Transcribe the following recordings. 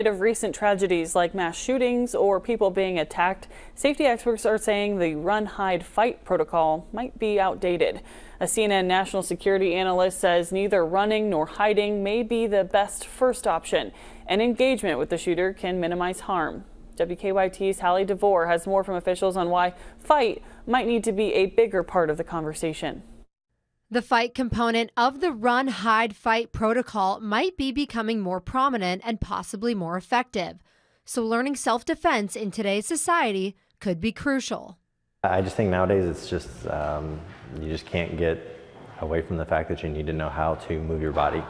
Of recent tragedies like mass shootings or people being attacked, safety experts are saying the run, hide, fight protocol might be outdated. A CNN national security analyst says neither running nor hiding may be the best first option, and engagement with the shooter can minimize harm. WKYT's Hallie DeVore has more from officials on why fight might need to be a bigger part of the conversation. The fight component of the run, hide, fight protocol might be becoming more prominent and possibly more effective. So learning self-defense in today's society could be crucial. I just think nowadays it's just, you just can't get away from the fact that you need to know how to move your body,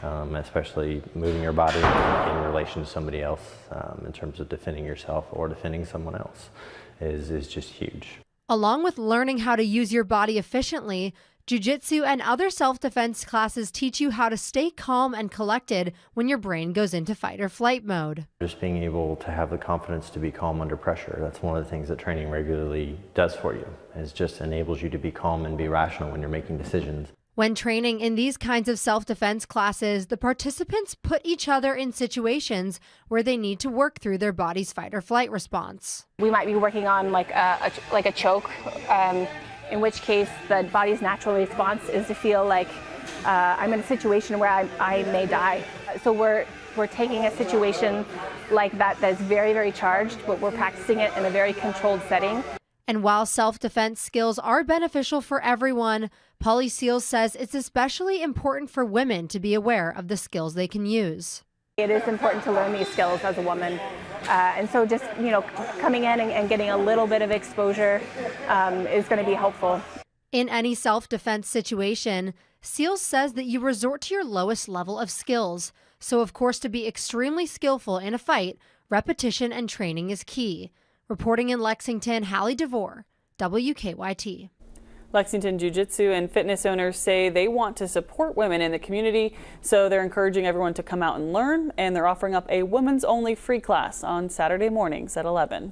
especially moving your body in relation to somebody else in terms of defending yourself or defending someone else is just huge. Along with learning how to use your body efficiently, Jiu-Jitsu and other self-defense classes teach you how to stay calm and collected when your brain goes into fight or flight mode. Just being able to have the confidence to be calm under pressure, that's one of the things that training regularly does for you. It just enables you to be calm and be rational when you're making decisions. When training in these kinds of self-defense classes, the participants put each other in situations where they need to work through their body's fight or flight response. We might be working on like a choke, in which case the body's natural response is to feel like I'm in a situation where I may die. So we're taking a situation like that that's very, very charged, but we're practicing it in a very controlled setting. And while self-defense skills are beneficial for everyone, Polly Seals says it's especially important for women to be aware of the skills they can use. It is important to learn these skills as a woman. And so just, coming in and getting a little bit of exposure is going to be helpful. In any self-defense situation, Seals says that you resort to your lowest level of skills. So, of course, to be extremely skillful in a fight, repetition and training is key. Reporting in Lexington, Hallie DeVore, WKYT. Lexington Jiu-Jitsu and fitness owners say they want to support women in the community, so they're encouraging everyone to come out and learn, and they're offering up a women's only free class on Saturday mornings at 11.